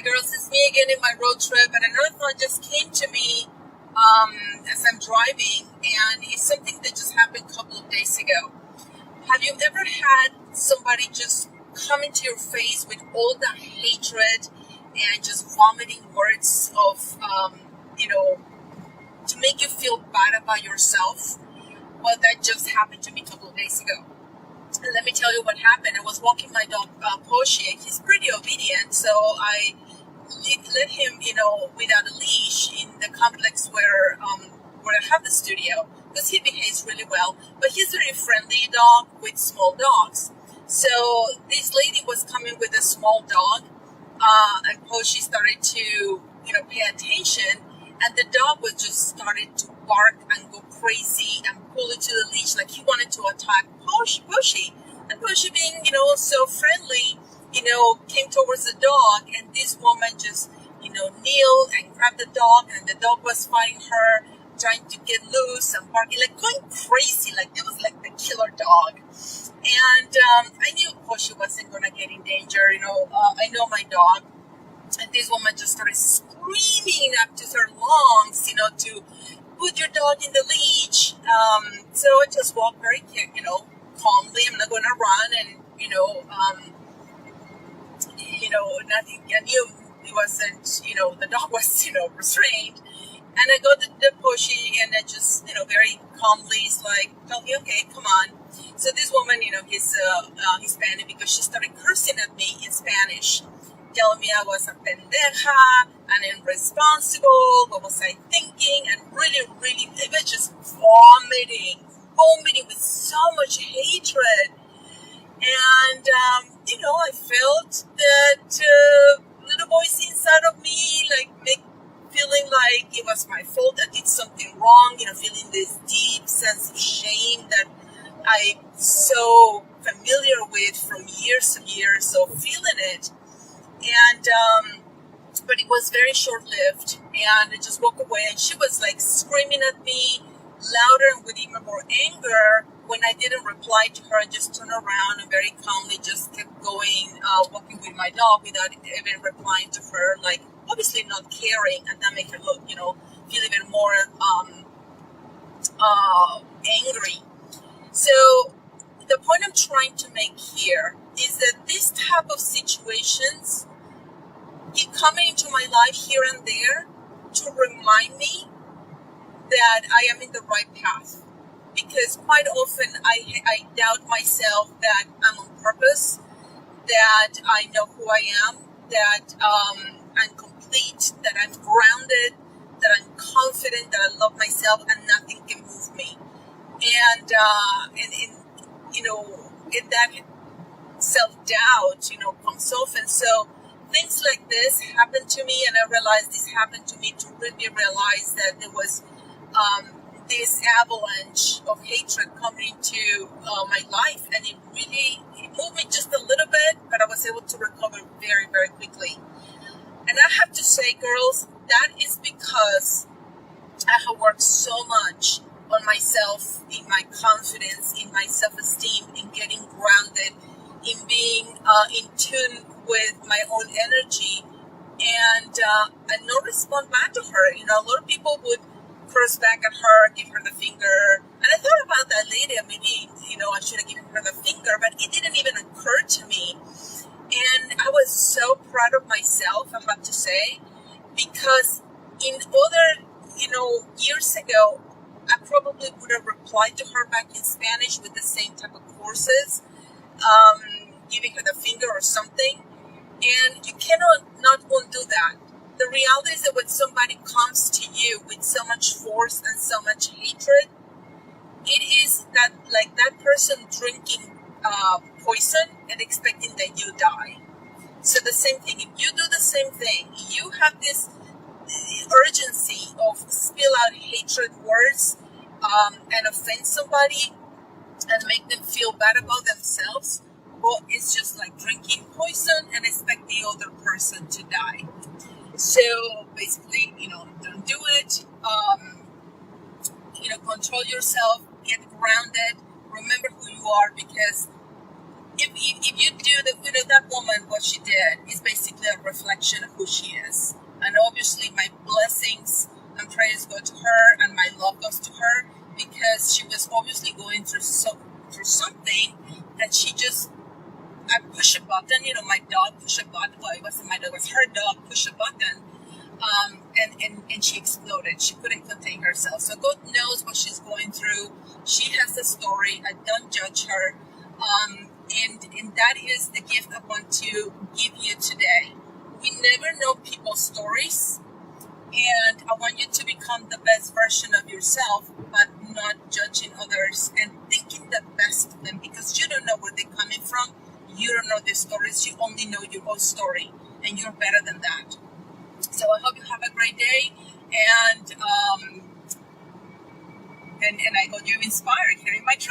Hi girls, it's me again in my road trip, and another thought just came to me as I'm driving, and it's something that just happened a couple of days ago. Have you ever had somebody just come into your face with all that hatred and just vomiting words of, to make you feel bad about yourself? Well, that just happened to me a couple of days ago. And let me tell you what happened. I was walking my dog, Porsche. He's pretty obedient, so I let him, without a leash in the complex where I have the studio, because he behaves really well. But he's a very friendly dog with small dogs. So this lady was coming with a small dog, and Porsche started to, pay attention, and the dog was just started to bark and go crazy and pull it to the leash like he wanted to attack Porsche. And Porsche being, so friendly, came towards the dog, and this woman just, kneeled and grabbed the dog, and the dog was fighting her, trying to get loose and barking, like going crazy, like it was like the killer dog. And I knew Porsche wasn't going to get in danger, I know my dog. And this woman just started screaming up to her lungs, to put your dog in the leash. So I just walked very, calmly. I'm not going to run, and nothing. I knew it wasn't, the dog was, restrained. And I go to the Porsche, and I just, very calmly, it's like, tell me, okay, come on. So this woman, he's Hispanic, because she started cursing at me in Spanish, telling me I was a pendeja and irresponsible. What was I thinking? And really, really, it was just vomiting with so much hatred. And, I felt that little voice inside of me, feeling like it was my fault, I did something wrong, feeling this deep sense of shame that I'm so familiar with from years and years of feeling it. And, but it was very short-lived, and I just walked away, and she was screaming at me louder and with even more anger when I didn't reply to her. I just turned around and very calmly just kept going, walking with my dog without even replying to her, obviously not caring, and that made her look, feel even more angry. So the point I'm trying to make here is that this type of situations keep coming into my life here and there to remind me that I am in the right path. Because quite often I doubt myself that I'm on purpose, that I know who I am, that I'm complete, that I'm grounded, that I'm confident, that I love myself, and nothing can move me. And in that self-doubt, comes often. So things like this happen to me, and I realized this happened to me to really realize that there was this avalanche of hatred coming into my life, and it moved me just a little bit, but I was able to recover very, very quickly. And I have to say, girls, that is because I have worked so much on myself, in my confidence, in my self-esteem, in getting grounded, in being in tune with my own energy, and not respond back to her. A lot of people would curse back at her, give her the finger. And I thought about that later. Maybe, I should have given her the finger, but it didn't even occur to me. And I was so proud of myself, I have to say, because in other, years ago, I probably would have replied to her back in Spanish with the same type of courses, giving her the finger or something. And you cannot not undo that. The reality is that when somebody comes to you with so much force and so much hatred, it is that that person drinking poison and expecting that you die. So the same thing, if you do the same thing, you have this urgency of spill out hatred words and offend somebody and make them feel bad about themselves, well, it's just like drinking poison and expect the other person to die. So basically, don't do it. Control yourself, get grounded, remember who you are, because if you do that woman, what she did is basically a reflection of who she is. And obviously my blessings and prayers go to her and my love goes to her, because she was obviously going through something that she just, I push a button, my dog pushed a button. Well, it wasn't my dog, it was her dog pushed a button. And she exploded. She couldn't contain herself. So God knows what she's going through. She has a story. I don't judge her. And that is the gift I want to give you today. We never know people's stories. And I want you to become the best version of yourself, but not judging others and thinking the best of them, because you don't know where they're coming from. You don't know their stories. You only know your own story, and you're better than that. So I hope you have a great day, and I hope you're inspired hearing my truth.